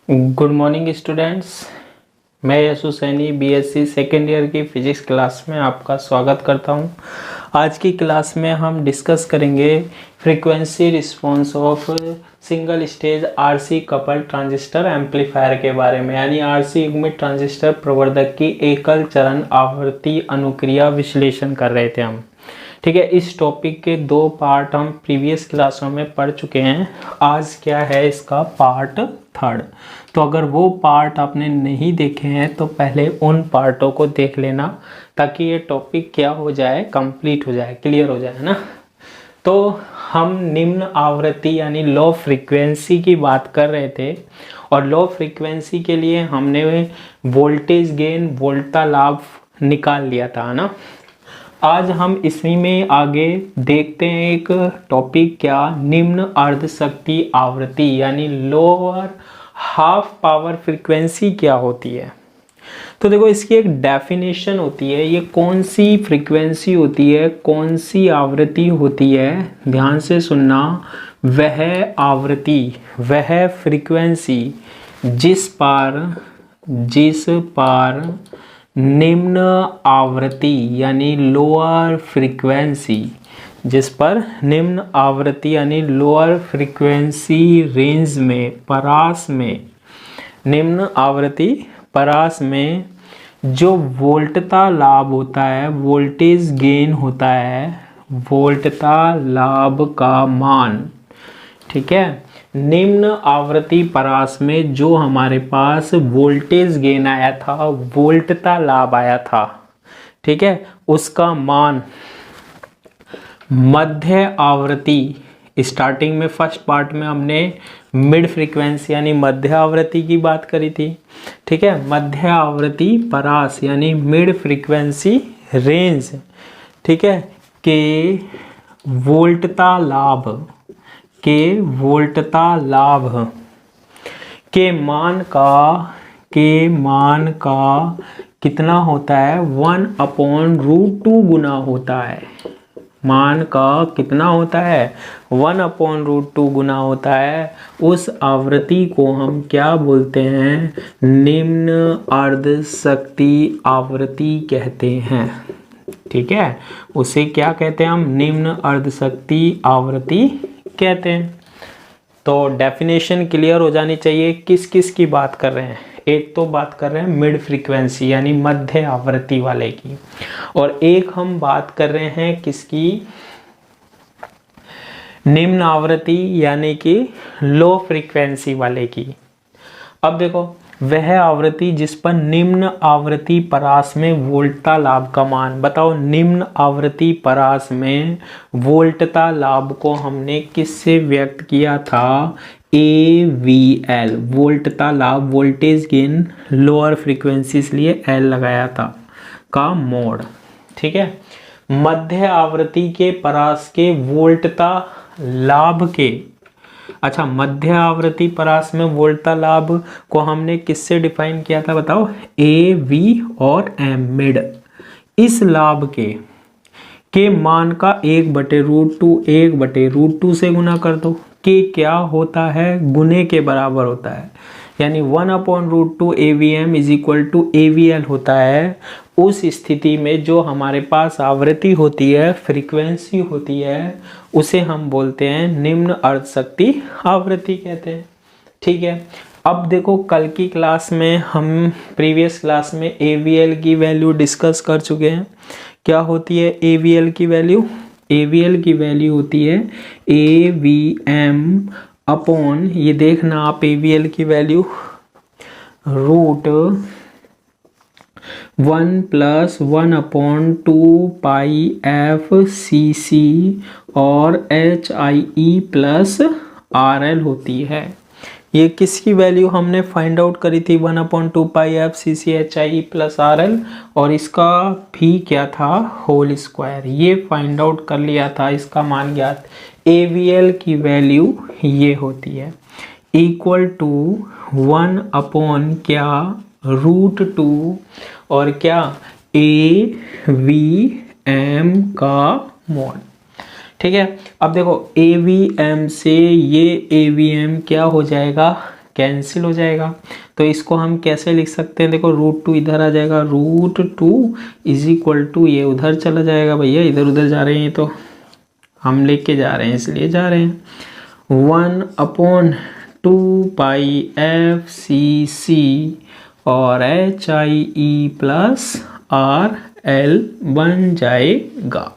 Good morning students. मैं Yashu Saini BSc second year की physics class में आपका स्वागत करता हूं। आज की क्लास में हम डिस्कस करेंगे frequency response of single stage RC couple transistor amplifier के बारे में, यानी आरसी युग्मित ट्रांजिस्टर प्रवर्धक की एकल चरण आवर्ती अनुक्रिया विश्लेषण कर रहे थे हम। ठीक है, इस टॉपिक के दो पार्ट हम प्रीवियस क्लासों में पढ़ चुके हैं। आज क्या है, इसका पार्ट थर्ड। तो अगर वो पार्ट आपने नहीं देखे हैं तो पहले उन पार्टों को देख लेना, ताकि ये टॉपिक क्या हो जाए, कंप्लीट हो जाए, क्लियर हो जाए ना। तो हम निम्न आवृत्ति यानी लो फ्रीक्वेंसी की बात कर रहे थे, और लो फ्रीक्वेंसी के लिए हमने वोल्टेज गेन, वोल्टा लाभ निकाल लिया था ना। आज हम इसी में आगे देखते हैं एक टॉपिक, क्या, निम्न अर्ध शक्ति आवृत्ति यानी लोअर हाफ पावर फ्रीक्वेंसी क्या होती है। तो देखो, इसकी एक डेफिनेशन होती है, ये कौन सी फ्रीक्वेंसी होती है, कौन सी आवृत्ति होती है, ध्यान से सुनना। वह आवृत्ति, वह फ्रीक्वेंसी जिस पर निम्न आवृत्ति यानी लोअर फ्रीक्वेंसी, जिस पर निम्न आवृत्ति यानी लोअर फ्रीक्वेंसी रेंज में, परास में, निम्न आवृत्ति परास में जो वोल्टता लाभ होता है, वोल्टेज गेन होता है, वोल्टता लाभ का मान, ठीक है, निम्न आवृत्ति परास में जो हमारे पास वोल्टेज गेन आया था, वोल्टता लाभ आया था, ठीक है, उसका मान मध्य आवृत्ति, स्टार्टिंग में फर्स्ट पार्ट में हमने मिड फ्रीक्वेंसी यानी मध्य आवृत्ति की बात करी थी, ठीक है, मध्य आवृत्ति परास यानी मिड फ्रीक्वेंसी रेंज, ठीक है, के वोल्टता लाभ के मान का कितना होता है, 1/√2 गुना होता है। मान का कितना होता है, 1/√2 गुना होता है। उस आवृत्ति को हम क्या बोलते हैं, निम्न अर्ध शक्ति आवृत्ति कहते हैं, ठीक है, उसे क्या कहते हैं हम, निम्न अर्ध शक्ति आवृत्ति कहते हैं। तो डेफिनेशन क्लियर हो जानी चाहिए, किस किस की बात कर रहे हैं। एक तो बात कर रहे हैं मिड फ्रीक्वेंसी यानी मध्य आवृत्ति वाले की, और एक हम बात कर रहे हैं किसकी, निम्न आवृत्ति यानी कि लो फ्रीक्वेंसी वाले की। अब देखो, वह आवृत्ति जिस पर निम्न आवृत्ति परास में वोल्टता लाभ का मान, बताओ, निम्न आवृत्ति परास में वोल्टता लाभ को हमने किससे व्यक्त किया था, AVL, वोल्टता लाभ, वोल्टेज गेन लोअर फ्रीक्वेंसी, इसलिए L लगाया था, का मोड, ठीक है। मध्य आवृत्ति के परास के वोल्टता लाभ के, अच्छा, मध्य आवृत्ति परास में वोल्टता लाभ को हमने किससे डिफाइन किया था, बताओ, AV और M, मिड। इस लाभ के मान का 1/√2 से गुना कर दो। के क्या होता है, गुने के बराबर होता है, यानी 1/√2 AVM is equal to AVL होता है। उस स्थिति में जो हमारे पास आवृत्ति होती है, फ्रीक्वेंसी होती है, उसे हम बोलते हैं निम्न अर्ध शक्ति आवृत्ति कहते हैं, ठीक है। अब देखो, कल की क्लास में हम, प्रीवियस क्लास में AVL की वैल्यू डिस्कस कर चुके हैं। क्या होती है AVL की वैल्यू, AVL की वैल्यू होती है AVM अपॉन, ये देखना आप, AVL की वैल्यू √1 + 1/2 πfcc और HIE + RL होती है। ये किसकी वैल्यू हमने फाइंड आउट करी थी, 1/2 πfcc HIE + RL, और इसका भी क्या था, होल स्क्वायर, ये फाइंड आउट कर लिया था, इसका मान ज्ञात। AVL की वैल्यू ये होती है, इक्वल टू 1/, क्या, √2 और क्या, AVM का मोड, ठीक है। अब देखो, AVM से ये AVM क्या हो जाएगा, कैंसिल हो जाएगा। तो इसको हम कैसे लिख सकते हैं, देखो √2 इधर आ जाएगा, √2 इज इक्वल टू ये उधर चला जाएगा, भैया इधर उधर जा रहे हैं तो हम लेके जा रहे हैं इसलिए जा रहे हैं, 1/2πfcc और HIE+RL बन जाएगा।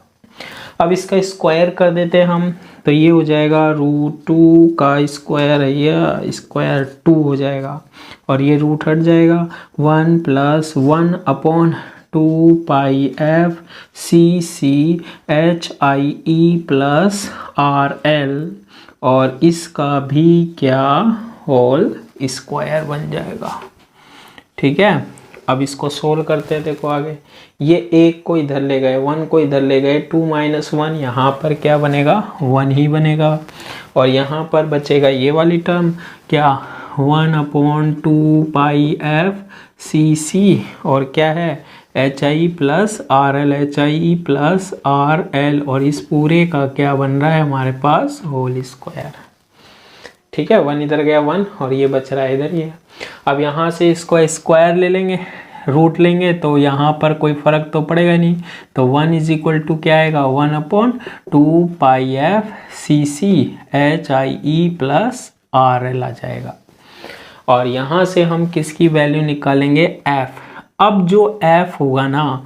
अब इसका स्क्वायर कर देते हैं हम, तो ये हो जाएगा √2 का स्क्वायर है या स्क्वायर 2 हो जाएगा और ये रूट हट जाएगा, 1 + 1/2πfcc HIE+RL और इसका भी क्या होल स्क्वायर बन जाएगा। ठीक है, अब इसको सोल्व करते हैं। देखो आगे ये 1 को इधर ले गए, 1 को इधर ले गए, 2 - 1 यहाँ पर क्या बनेगा, 1 ही बनेगा और यहाँ पर बचेगा ये वाली टर्म क्या, 1/2πfcc और क्या है HIE+RL, HIE+RL और इस पूरे का क्या बन रहा है हमारे पास, होल स्क्वायर। ठीक है, 1 इधर गया 1 और ये बच रहा है इधर ये। अब यहाँ से इसको स्क्वायर ले लेंगे, रूट लेंगे तो यहाँ पर कोई फर्क तो पड़ेगा नहीं, तो 1 इज इक्वल टू क्या आएगा, 1/2πfcc HIE+RL आ जाएगा। और यहाँ से हम किसकी वैल्यू निकालेंगे, f। अब जो f होगा ना,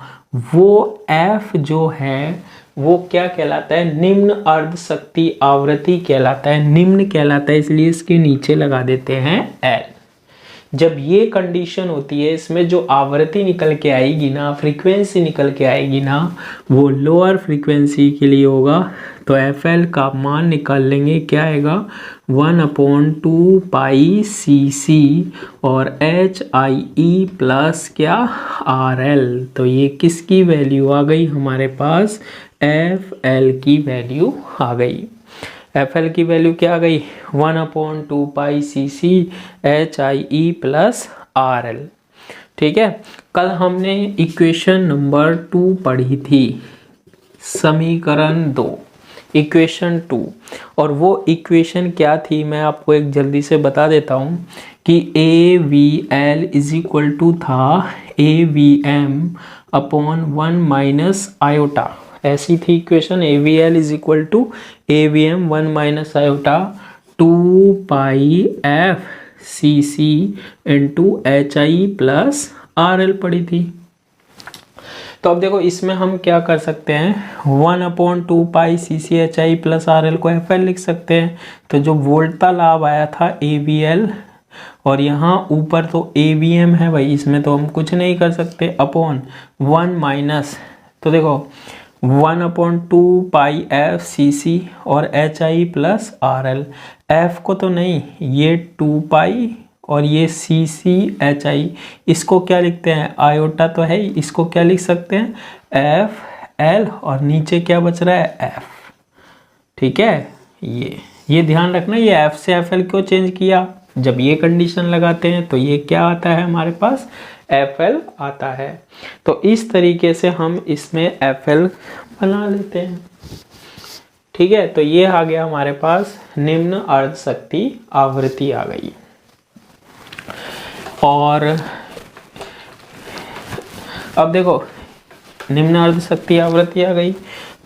वो f जो है वो क्या कहलाता है, निम्न अर्ध शक्ति आवृत्ति कहलाता है, निम्न कहलाता है, इसलिए इसके नीचे लगा देते हैं L। जब ये कंडीशन होती है, इसमें जो आवृत्ति निकल के आएगी ना, फ्रीक्वेंसी निकल के आएगी ना, वो लोअर फ्रीक्वेंसी के लिए होगा, तो FL का मान निकाल लेंगे, क्या आएगा 1/2πcc और HIE+ क्या RL। तो ये किसकी वैल्यू आ गई हमारे पास, FL की वैल्यू आ गई। FL की वैल्यू क्या आ गई, 1/2πcc HIE+RL। ठीक है, कल हमने इक्वेशन नंबर 2 पढ़ी थी, समीकरण 2, इक्वेशन 2, और वो इक्वेशन क्या थी मैं आपको एक जल्दी से बता देता हूँ कि AVL इज इक्वल टू था AVM/1 - iota। ऐसी थी equation, AVL is equal to AVM 1 - iota 2πfcc into HIE+RL पड़ी थी। तो अब देखो इसमें हम क्या कर सकते हैं, 1/2πcc HIE+RL को FL लिख सकते हैं। तो जो वोल्टता लाभ आया था AVL और यहाँ ऊपर तो AVM है भाई, इसमें तो हम कुछ नहीं कर सकते, अपॉन 1 माइनस, तो देखो 1/2πfcc और HIE+RL, F को तो नहीं, ये 2π और ये CC/HI, इसको क्या लिखते हैं, आयोटा तो है, इसको क्या लिख सकते हैं FL और नीचे क्या बच रहा है F। ठीक है, ये ध्यान रखना, ये F से FL क्यों चेंज किया, जब ये कंडीशन लगाते हैं तो ये क्या आता है हमारे पास, FL आता है। तो इस तरीके से हम इसमें FL बना लेते हैं। ठीक है, तो ये आ गया हमारे पास, निम्न अर्ध शक्ति आवृत्ति आ गई। और अब देखो निम्न अर्ध शक्ति आवृत्ति आ गई,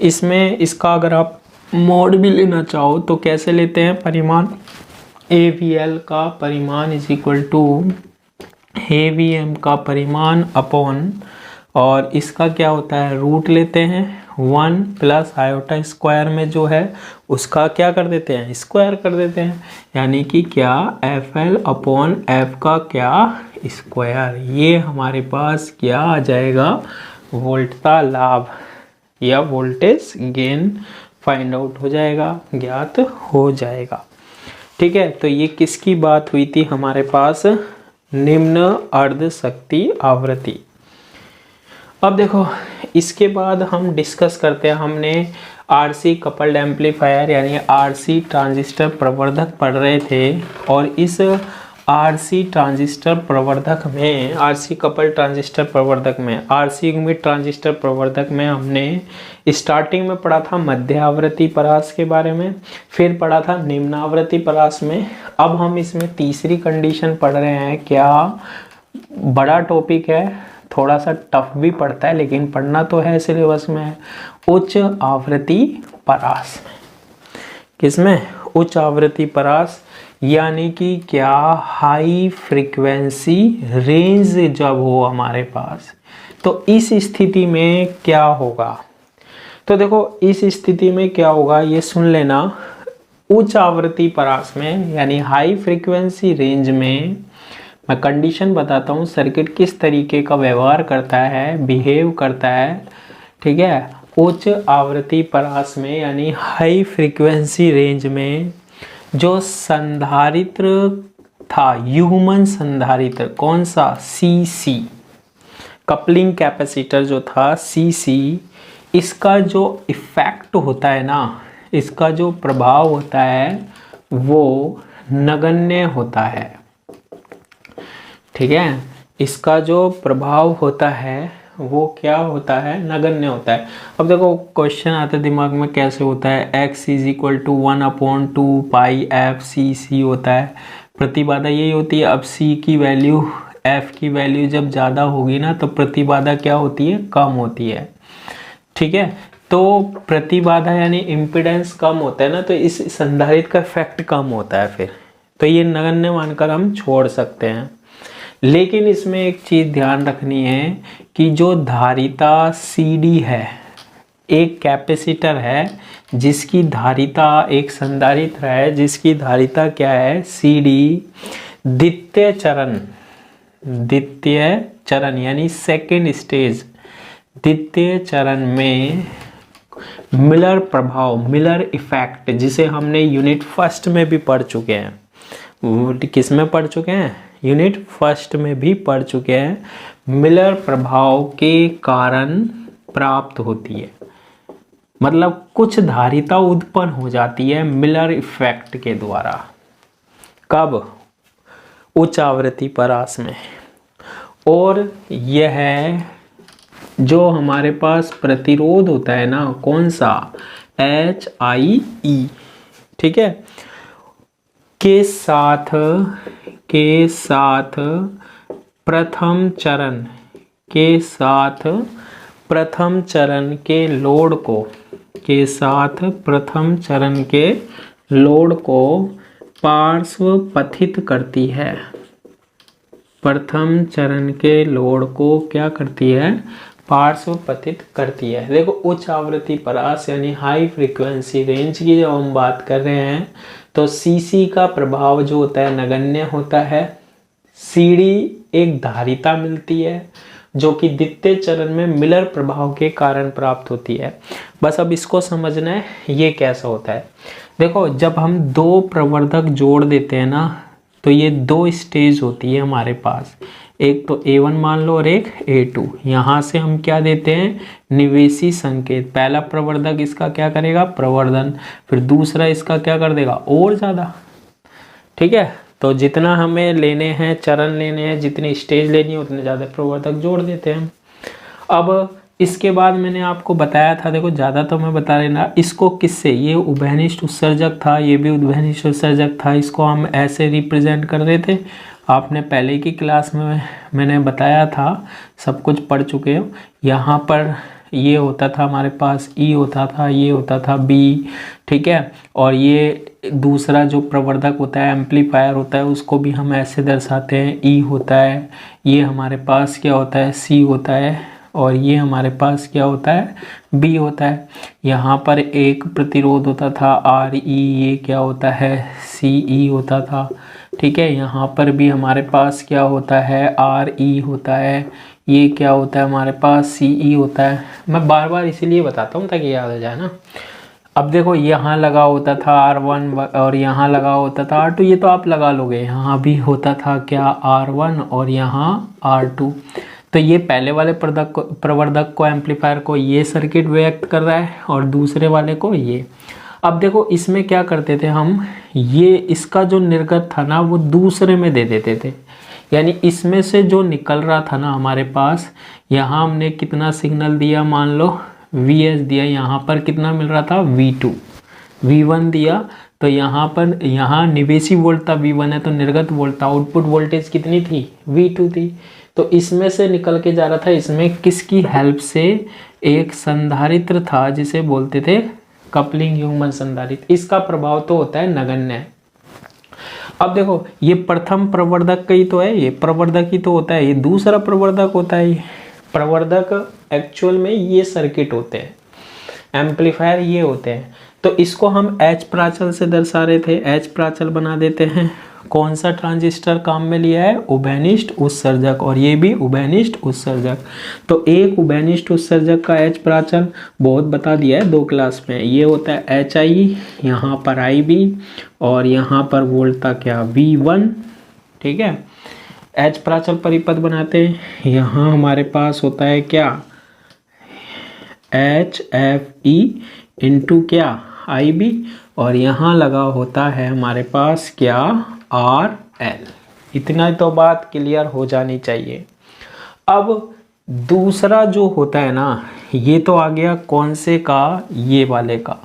इसमें इसका अगर आप मोड भी लेना चाहो तो कैसे लेते हैं, परिमाण AVL का परिमाण इज इक्वल टू AVM का परिमाण अपॉन, और इसका क्या होता है, रूट लेते हैं, 1 + आयोटा स्क्वायर में जो है उसका क्या कर देते हैं, स्क्वायर कर देते हैं, यानी कि क्या FL/F का क्या स्क्वायर। ये हमारे पास क्या आ जाएगा, वोल्टता लाभ या वोल्टेज गेन फाइंड आउट हो जाएगा, ज्ञात हो जाएगा। ठीक है, तो ये किसकी बात हुई थी हमारे पास, निम्न अर्ध शक्ति आवृत्ति। अब देखो इसके बाद हम डिस्कस करते हैं, हमने RC कपल्ड एम्पलीफायर यानी RC ट्रांजिस्टर प्रवर्धक पढ़ रहे थे, और इस आरसी ट्रांजिस्टर प्रवर्धक में, आरसी कपल ट्रांजिस्टर प्रवर्धक में, आरसी युग्मित ट्रांजिस्टर प्रवर्धक में हमने स्टार्टिंग में पढ़ा था मध्य आवृत्ति परास के बारे में, फिर पढ़ा था निम्न आवृत्ति परास में। अब हम इसमें तीसरी कंडीशन पढ़ रहे हैं। क्या बड़ा टॉपिक है, थोड़ा सा टफ भी पड़ता है, लेकिन पढ़ना तो है, सिलेबस में है। उच्च आवृत्ति परास में, किसमें? उच्च आवृत्ति परास, यानी कि क्या हाई फ्रीक्वेंसी रेंज जब हो हमारे पास, तो इस स्थिति में क्या होगा? तो देखो इस स्थिति में क्या होगा ये सुन लेना। उच्च आवृत्ति परास में यानी हाई फ्रीक्वेंसी रेंज में, मैं कंडीशन बताता हूँ, सर्किट किस तरीके का व्यवहार करता है, बिहेव करता है, ठीक है। उच्च आवृत्ति परास में यानी हाई फ्रीक्वेंसी रेंज में जो संधारित्र था, युग्मन संधारित्र, कौन सा? सीसी, कपलिंग कैपेसिटर जो था सीसी, इसका जो इफेक्ट होता है ना, इसका जो प्रभाव होता है वो नगण्य होता है, ठीक है। इसका जो प्रभाव होता है वो क्या होता है? नगण्य होता है। अब देखो क्वेश्चन आता है दिमाग में, कैसे होता है? x is equal to 1/2 pi F C C होता है, प्रतिबाधा यही होती है। अब c की वैल्यू, f की वैल्यू जब ज़्यादा होगी ना तो प्रतिबाधा क्या होती है? कम होती है, ठीक है। तो प्रतिबाधा यानी इम्पिडेंस कम होता है ना, तो इस संधारित्र का इफेक्ट कम होता है फिर, तो ये नगण्य मानकर हम छोड़ सकते हैं। लेकिन इसमें एक चीज़ ध्यान रखनी है कि जो धारिता CD है, एक कैपेसिटर है जिसकी धारिता, एक संधारित्र है जिसकी धारिता क्या है? CD, द्वितीय चरण यानी सेकेंड स्टेज, द्वितीय चरण में मिलर प्रभाव, मिलर इफेक्ट, जिसे हमने यूनिट फर्स्ट में भी पढ़ चुके हैं। किस में पढ़ चुके हैं? यूनिट फर्स्ट में भी पढ़ चुके हैं। मिलर प्रभाव के कारण प्राप्त होती है, मतलब कुछ धारिता उत्पन्न हो जाती है मिलर इफेक्ट के द्वारा। कब? उच्च आवृत्ति परास में। और यह जो हमारे पास प्रतिरोध होता है ना, कौन सा? HIE, ठीक है, के साथ प्रथम चरण के लोड को, के साथ प्रथम चरण के लोड को पार्श्व पथित करती है। प्रथम चरण के लोड को क्या करती है? पार्श्व पतित करती है। देखो उच्च आवृत्ति परास यानी हाई फ्रीक्वेंसी रेंज की जब हम बात कर रहे हैं तो सीसी का प्रभाव जो होता है नगण्य होता है। सीडी एक धारिता मिलती है जो कि द्वितीय चरण में मिलर प्रभाव के कारण प्राप्त होती है। बस अब इसको समझना है ये कैसा होता है। देखो जब हम दो प्रवर्धक जोड़ देते हैं ना तो ये दो स्टेज होती है हमारे पास, एक तो A1 मान लो और एक A2। यहाँ से हम क्या देते हैं? निवेशी संकेत। पहला प्रवर्धक इसका क्या करेगा? प्रवर्धन। फिर दूसरा इसका क्या कर देगा? और ज़्यादा। ठीक है, तो जितना हमें लेने हैं चरण लेने हैं, जितनी स्टेज लेनी है उतने ज़्यादा प्रवर्धक जोड़ देते हैं। अब इसके बाद मैंने आपको बताया था, देखो ज़्यादा तो मैं बता रही ना, इसको किससे, ये उभयनिष्ठ उत्सर्जक था, ये भी उभयनिष्ठ उत्सर्जक था, इसको हम ऐसे रिप्रेजेंट कर रहे थे। आपने पहले की क्लास में मैंने बताया था, सब कुछ पढ़ चुके हो। यहाँ पर ये होता था हमारे पास, ई होता था, ये होता था बी, ठीक है। और ये दूसरा जो प्रवर्धक होता है, एम्पलीफायर होता है, उसको भी हम ऐसे दर्शाते हैं, ई होता है। ये हमारे पास क्या होता है? सी होता है। और ये हमारे पास क्या होता है? बी होता है। यहाँ पर एक प्रतिरोध होता था आर ई, ये क्या होता है? सी ई होता था। ठीक है, यहाँ पर भी हमारे पास क्या होता है? आर ई होता है। ये क्या होता है हमारे पास? सी ई होता है। मैं बार बार इसीलिए बताता हूँ ताकि याद आ जाए ना। अब देखो यहाँ लगा होता था R1 और यहाँ लगा होता था R2, ये तो आप लगा लोगे। यहाँ भी होता था क्या? R1 और यहाँ R2। तो ये पहले वाले प्रवर्धक को, एम्पलीफायर को ये सर्किट व्यक्त कर रहा है और दूसरे वाले को ये। अब देखो इसमें क्या करते थे हम, ये इसका जो निर्गत था ना वो दूसरे में दे देते थे, यानी इसमें से जो निकल रहा था ना हमारे पास, यहाँ हमने कितना सिग्नल दिया, मान लो Vs दिया, यहाँ पर कितना मिल रहा था V2, V1 दिया, तो यहाँ पर यहाँ निवेशी वोल्ट था V1 है तो निर्गत वोल्ट था, आउटपुट वोल्टेज कितनी थी V2 थी। तो इसमें से निकल के जा रहा था, इसमें किसकी हेल्प से, एक संधारित्र था जिसे बोलते थे कपलिंग युग्मन संधारित्र, इसका प्रभाव तो होता है नगण्य। अब देखो ये प्रथम प्रवर्धक का ही तो है, ये प्रवर्धक ही तो होता है, ये दूसरा प्रवर्धक होता है। ये प्रवर्धक एक्चुअल में ये सर्किट होते हैं, एम्पलीफायर ये होते हैं। तो इसको हम H प्राचल से दर्शा रहे थे, H प्राचल बना देते हैं। कौन सा ट्रांजिस्टर काम में लिया है, उभयनिष्ठ उत्सर्जक, और ये भी उभयनिष्ठ उत्सर्जक। तो एक उभयनिष्ठ उत्सर्जक का H प्राचल बहुत बता दिया है 2 क्लास में, ये होता है HI, यहाँ पर IB और यहाँ पर वोल्ट था क्या V1, ठीक है। H प्राचल परिपथ बनाते हैं, यहाँ हमारे पास होता है क्या HFE इंटू क्या IB, और यहाँ लगा होता है हमारे पास क्या RL। इतना तो बात क्लियर हो जानी चाहिए। अब दूसरा जो होता है ना, ये तो आ गया कौन से का, ये वाले का,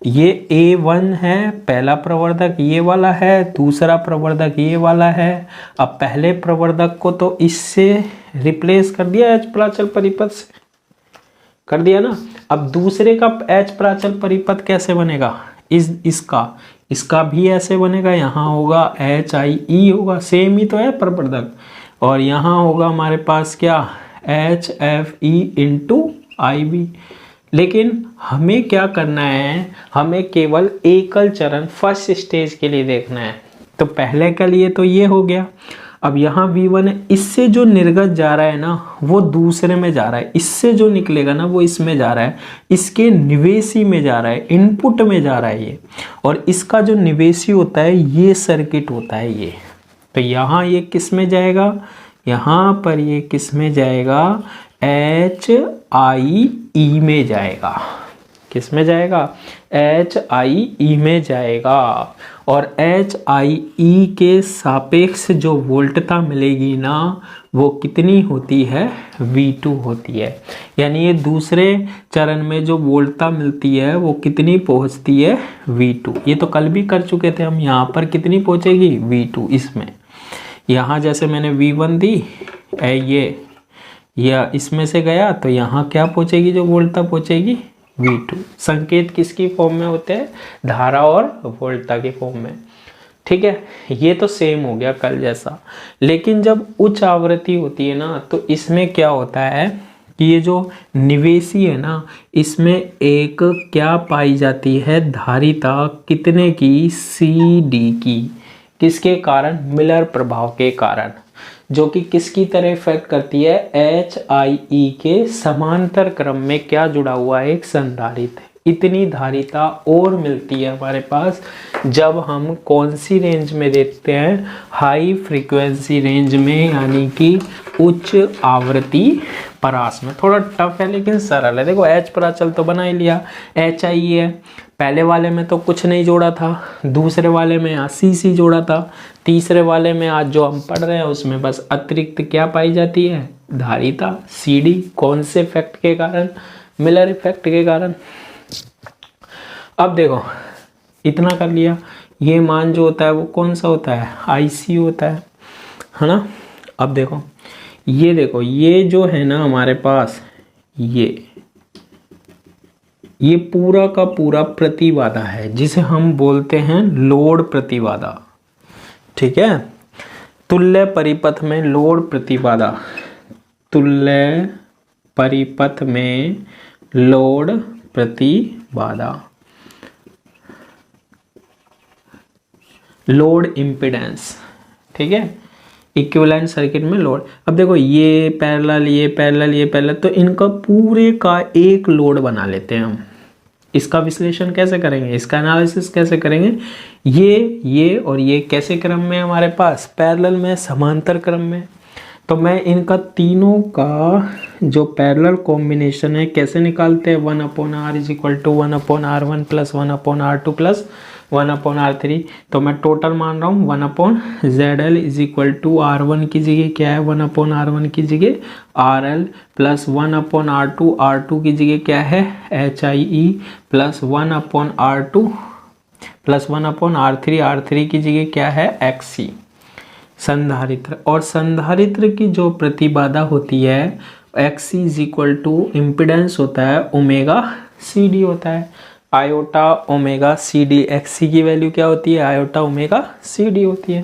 ये A1 है पहला प्रवर्धक, ये वाला है दूसरा प्रवर्धक, ये वाला है। अब पहले प्रवर्धक को तो इससे रिप्लेस कर दिया H प्राचल परिपथ से, कर दिया ना। अब दूसरे का H प्राचल परिपथ कैसे बनेगा, इसका भी ऐसे बनेगा, यहाँ होगा HIE होगा, सेम ही तो है प्रवर्धक, और यहाँ होगा हमारे पास क्या HFE इंटू IB। लेकिन हमें क्या करना है, हमें केवल एकल चरण फर्स्ट स्टेज के लिए देखना है। तो पहले के लिए तो ये हो गया। अब यहाँ V1 है, इससे जो निर्गत जा रहा है ना वो दूसरे में जा रहा है, इससे जो निकलेगा ना वो इसमें जा रहा है, इसके निवेशी में जा रहा है, इनपुट में जा रहा है ये, और इसका जो निवेशी होता है ये सर्किट होता है ये। तो यहाँ ये किस में जाएगा, यहाँ पर ये किस में जाएगा, HIE में जाएगा। किस में जाएगा, HIE में जाएगा। और HIE के सापेक्ष जो वोल्टता मिलेगी ना वो कितनी होती है, V2 होती है। यानी ये दूसरे चरण में जो वोल्टता मिलती है वो कितनी पहुंचती है, V2। ये तो कल भी कर चुके थे हम, यहाँ पर कितनी पहुंचेगी V2 इसमें। यहाँ जैसे मैंने V1 दी, ये इसमें से गया तो यहाँ क्या पहुंचेगी, जो वोल्टता पहुंचेगी V2। संकेत किसकी फॉर्म में होते हैं, धारा और वोल्टता की फॉर्म में, ठीक है। ये तो सेम हो गया कल जैसा। लेकिन जब उच्च आवृत्ति होती है ना तो इसमें क्या होता है कि ये जो निवेशी है ना इसमें एक क्या पाई जाती है, धारिता कितने की, CD की। किसके कारण, मिलर प्रभाव के कारण, जो कि किसकी तरह इफेक्ट करती है, HIE के समांतर क्रम में क्या जुड़ा हुआ है, एक संधारित्र। इतनी धारिता और मिलती है हमारे पास जब हम कौन सी रेंज में देखते हैं, हाई फ्रीक्वेंसी रेंज में, यानी कि उच्च आवृत्ति परास में। थोड़ा टफ है लेकिन सरल है। देखो H प्राचल तो बना ही लिया, HIE है, पहले वाले में तो कुछ नहीं जोड़ा था, दूसरे वाले में यहाँ CC जोड़ा था, तीसरे वाले में आज जो हम पढ़ रहे हैं उसमें बस अतिरिक्त क्या पाई जाती है, धारिता CD। कौन से इफेक्ट के कारण, मिलर इफेक्ट के कारण। अब देखो इतना कर लिया, ये मान जो होता है वो कौन सा होता है, IC होता है ना। अब देखो ये जो है ना हमारे पास, ये पूरा का पूरा प्रतिबाधा है जिसे हम बोलते हैं लोड प्रतिबाधा, ठीक है। तुल्य परिपथ में लोड प्रतिबाधा, तुल्य परिपथ में लोड प्रतिबाधा, लोड इम्पीडेंस, ठीक है। इक्विवेलेंट सर्किट में लोड। अब देखो ये पैरेलल, ये पैरेलल, ये पैरेलल, तो इनका पूरे का एक लोड बना लेते हैं हम। इसका विश्लेषण कैसे करेंगे, इसका एनालिसिस कैसे करेंगे, ये और ये कैसे क्रम में हमारे पास, पैरेलल में, समांतर क्रम में। तो मैं इनका तीनों का जो पैरेलल कॉम्बिनेशन है कैसे निकालते हैं, 1/r is equal to 1/r1 plus 1/r2 plus 1/r3। तो मैं टोटल मान रहा हूँ 1/ZL is equal to R1 की जगह क्या है, 1/R1 की जगह RL प्लस 1/R2, R2 की जगह क्या है HIE plus 1/R2 plus 1/R3, R3 की जगह क्या है XC संधारित्र। और संधारित्र की जो प्रतिबाधा होती है XC is equal to impedance होता है ओमेगा CD होता है, आयोटा ओमेगा CD। XC की वैल्यू क्या होती है, आयोटा ओमेगा CD होती है।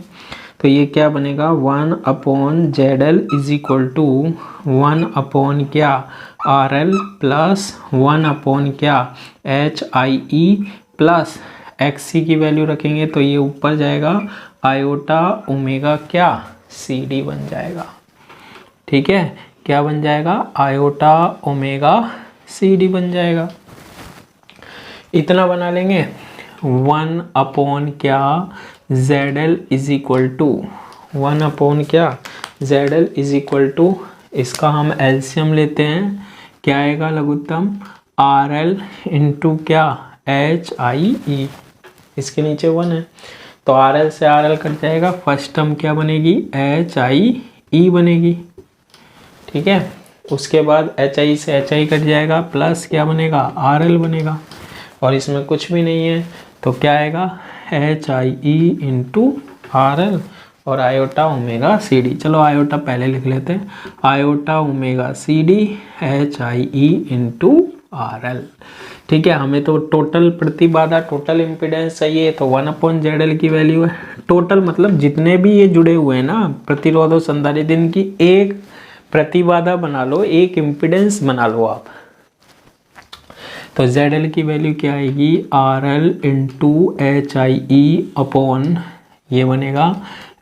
तो ये क्या बनेगा 1/ZL इज इक्वल टू 1/ क्या RL प्लस 1/ क्या HIE प्लस XC की वैल्यू रखेंगे तो ये ऊपर जाएगा आयोटा ओमेगा क्या CD बन जाएगा। ठीक है, क्या बन जाएगा, आयोटा ओमेगा CD बन जाएगा। इतना बना लेंगे 1/ क्या ZL इज इक्वल टू 1/ क्या ZL इज इक्वल टू, इसका हम एलसीएम लेते हैं, क्या आएगा लघुत्तम RL इंटू क्या HIE, इसके नीचे 1 है तो RL से RL कट जाएगा, फर्स्ट टर्म क्या बनेगी HIE बनेगी। ठीक है, उसके बाद HI से HI कट जाएगा, प्लस क्या बनेगा RL बनेगा, और इसमें कुछ भी नहीं है तो क्या आएगा HIE इंटू RL और आयोटा ओमेगा CD। चलो आयोटा पहले लिख लेते हैं, iota omega CD HIE into RL। ठीक है, हमें तो टोटल प्रतिबाधा टोटल इम्पीडेंस चाहिए, तो 1/ZL की वैल्यू है, टोटल मतलब जितने भी ये जुड़े हुए हैं ना प्रतिरोध और संधारित्र, इनकी एक प्रतिबाधा बना लो, एक इम्पीडेंस बना लो आप। तो ZL की वैल्यू क्या आएगी RL इंटू HIE अपॉन ये बनेगा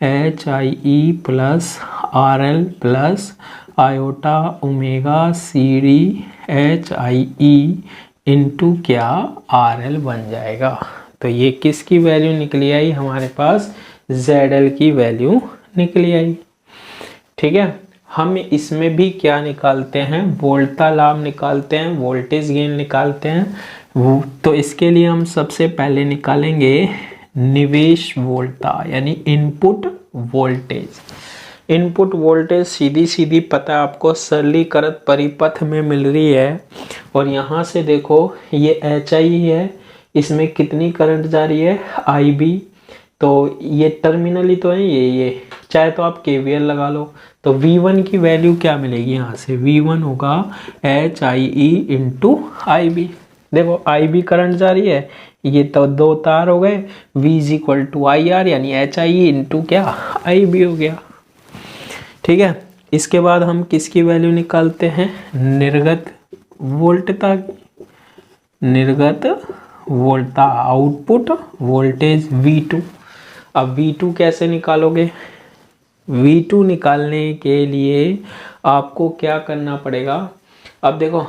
HIE plus RL plus iota omega CD HIE into क्या RL बन जाएगा। तो ये किसकी वैल्यू निकली आई, हमारे पास ZL की वैल्यू निकली आई। ठीक है, हम इसमें भी क्या निकालते हैं, वोल्टा लाभ निकालते हैं, वोल्टेज गेन निकालते हैं। तो इसके लिए हम सबसे पहले निकालेंगे निवेश वोल्टा यानी इनपुट वोल्टेज। इनपुट वोल्टेज सीधी सीधी पता आपको सरलीकृत परिपथ में मिल रही है, और यहाँ से देखो ये HI है, इसमें कितनी करंट जा रही है IB, तो ये टर्मिनली तो है ये चाहे तो आप KVL लगा लो। तो V1 की वैल्यू क्या मिलेगी, यहाँ से V1 होगा HIE इंटू IB। देखो IB करंट जा रही है, ये तो दो तार हो गए, V is equal to IR यानी HIE इंटू क्या IB हो गया। ठीक है, इसके बाद हम किसकी वैल्यू निकालते हैं, निर्गत वोल्टता, निर्गत वोल्टा आउटपुट वोल्टेज V2। अब V2 कैसे निकालोगे, V2 निकालने के लिए आपको क्या करना पड़ेगा। अब देखो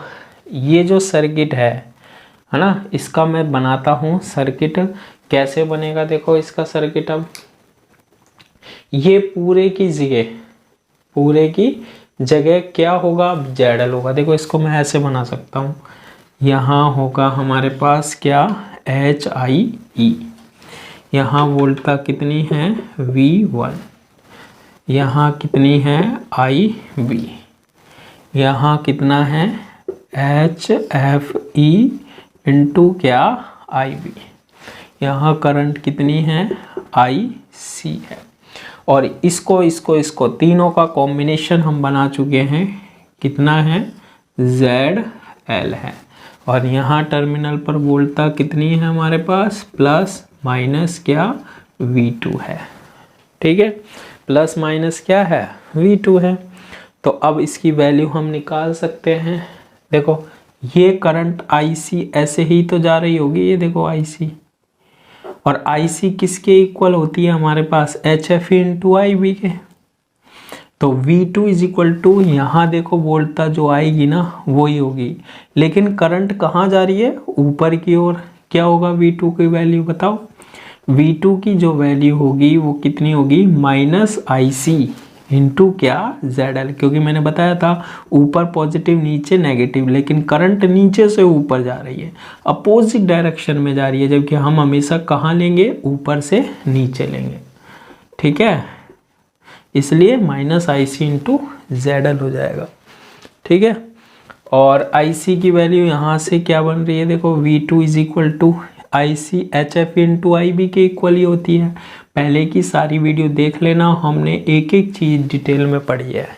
ये जो सर्किट है ना, इसका मैं बनाता हूँ सर्किट, कैसे बनेगा देखो इसका सर्किट। अब ये पूरे की जगह क्या होगा, ZL होगा। देखो इसको मैं ऐसे बना सकता हूँ, यहाँ होगा हमारे पास क्या HIE, यहाँ वोल्टता कितनी है V1, यहाँ कितनी है IB, यहाँ कितना है HFE इंटू क्या IB, यहाँ करंट कितनी है IC है, और इसको तीनों का कॉम्बिनेशन हम बना चुके हैं, कितना है ZL है, और यहाँ टर्मिनल पर वोल्टता कितनी है हमारे पास प्लस माइनस क्या V2 है। ठीक है, प्लस माइनस क्या है V2 है। तो अब इसकी वैल्यू हम निकाल सकते हैं। देखो ये करंट IC ऐसे ही तो जा रही होगी, ये देखो IC, और IC किसके इक्वल होती है हमारे पास HF इंटू IB के। तो V2 इज इक्वल टू, यहाँ देखो वोल्टता जो आएगी ना वही होगी, लेकिन करंट कहाँ जा रही है ऊपर की ओर। क्या होगा V2 की वैल्यू बताओ, V2 की जो वैल्यू होगी वो कितनी होगी माइनस IC इंटू क्या ZL, क्योंकि मैंने बताया था ऊपर पॉजिटिव नीचे नेगेटिव, लेकिन करंट नीचे से ऊपर जा रही है, अपोजिट डायरेक्शन में जा रही है, जबकि हम हमेशा कहाँ लेंगे, ऊपर से नीचे लेंगे। ठीक है, इसलिए माइनस IC इंटू ZL हो जाएगा। ठीक है, और IC की वैल्यू यहाँ से क्या बन रही है, देखो V2 is equal to IC HF into IB के इक्वल ही होती है। पहले की सारी वीडियो देख लेना, हमने एक एक चीज़ डिटेल में पढ़ी है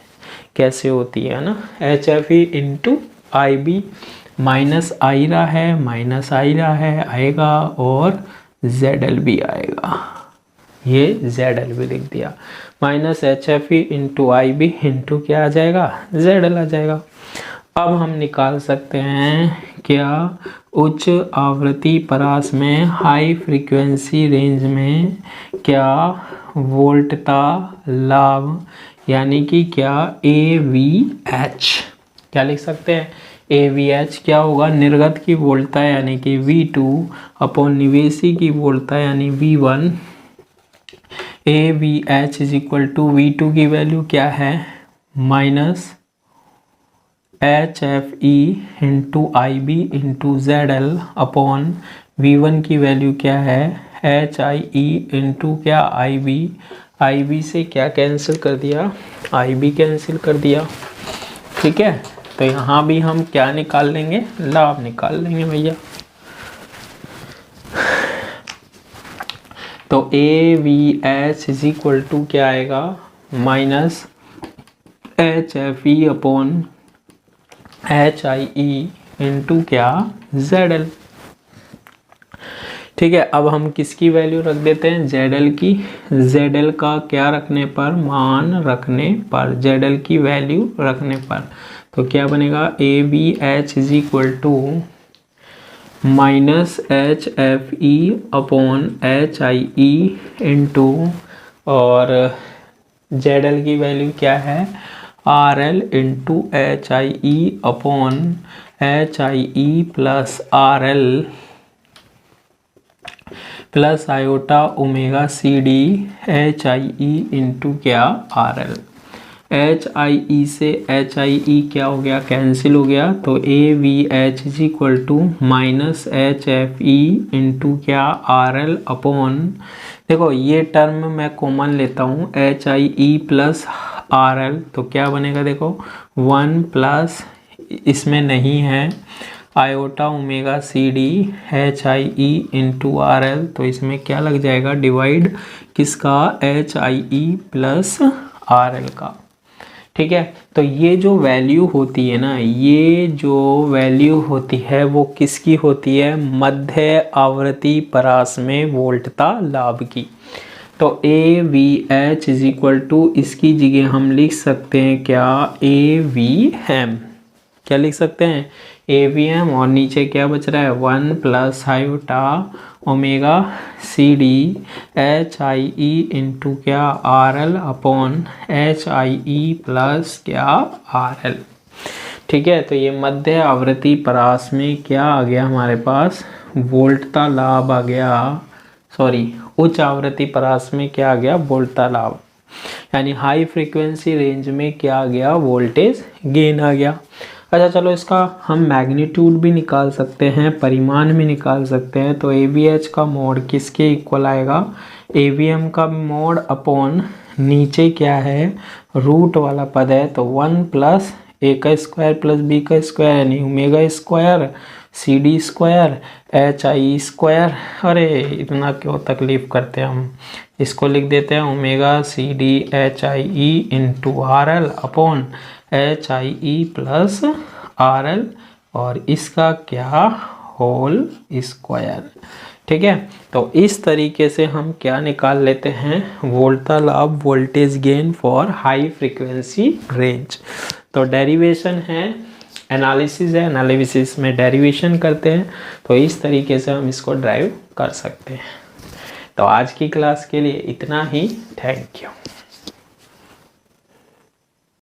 कैसे होती है ना। HF इंटू IB माइनस आई रहा है आएगा, और ZL भी आएगा, ये ZL भी लिख दिया। Minus HF into IB into क्या आ जाएगा, ZL आ जाएगा। अब हम निकाल सकते हैं क्या, उच्च आवृत्ति परास में हाई फ्रीक्वेंसी रेंज में क्या वोल्टता लाभ, यानी कि क्या AVH, क्या लिख सकते हैं, AVH क्या होगा, निर्गत की वोल्टता यानी कि V2 अपॉन निवेशी की वोल्टता यानी V1। AVH is equal to V2 की वैल्यू क्या है, minus HFE into IB into ZL upon V1 की वैल्यू क्या है, HIE इंटू क्या IB से क्या कैंसिल कर दिया, IB कैंसिल कर दिया। ठीक है, तो यहाँ भी हम क्या निकाल लेंगे, लाभ निकाल लेंगे भैया। तो AVH इज इक्वल टू क्या आएगा, minus HFE upon HIE into क्या ZL। ठीक है, अब हम किसकी वैल्यू रख देते हैं, ZL की। ZL का क्या रखने पर, मान रखने पर, ZL की वैल्यू रखने पर, तो क्या बनेगा, AVH is equal to minus HFE upon HIE into, और ZL की वैल्यू क्या है, RL into HIE upon HIE plus RL plus iota omega CD HIE into क्या RL। HIE से HIE क्या हो गया, कैंसिल हो गया, तो AVH is equal to minus HFE into क्या RL अपॉन, देखो ये टर्म मैं कॉमन लेता हूँ, HIE प्लस RL, तो क्या बनेगा, देखो 1 प्लस इसमें नहीं है iota omega CD HIE into RL, तो इसमें क्या लग जाएगा, डिवाइड किसका, HIE प्लस RL का। ठीक है, तो ये जो वैल्यू होती है ना, ये जो वैल्यू होती है वो किसकी होती है, मध्य आवृत्ति परास में वोल्टता लाभ की। तो AVH इज इक्वल टू, इसकी जगह हम लिख सकते हैं क्या, AVM, क्या लिख सकते हैं, AVM, और नीचे क्या बच रहा है, 1 plus iota omega CD HIE into क्या RL अपॉन HIE प्लस क्या RL। ठीक है, तो ये मध्य आवृत्ति परास में क्या आ गया हमारे पास, वोल्टता लाभ आ गया, सॉरी उच्च आवृत्ति परास में क्या आ गया, वोल्टता लाभ, यानी हाई फ्रीक्वेंसी रेंज में क्या आ गया, वोल्टेज गेन आ गया। अच्छा चलो, इसका हम मैग्नीट्यूड भी निकाल सकते हैं, परिमाण भी निकाल सकते हैं। तो AVH का मोड किसके इक्वल आएगा, AVM का मोड अपॉन नीचे क्या है, रूट वाला पद है, तो 1 प्लस A का स्क्वायर प्लस B का स्क्वायर यानी omega square CD square HIE square. अरे इतना क्यों तकलीफ करते हैं, हम इसको लिख देते हैं omega CD HIE into RL upon HIE plus RL, और इसका क्या, होल स्क्वायर। ठीक है, तो इस तरीके से हम क्या निकाल लेते हैं, वोल्टता लाभ, voltage gain for high frequency range. तो डेरिवेशन है, एनालिसिस है, एनालिसिस में डेरिवेशन करते हैं, तो इस तरीके से हम इसको ड्राइव कर सकते हैं। तो आज की क्लास के लिए इतना ही, थैंक यू।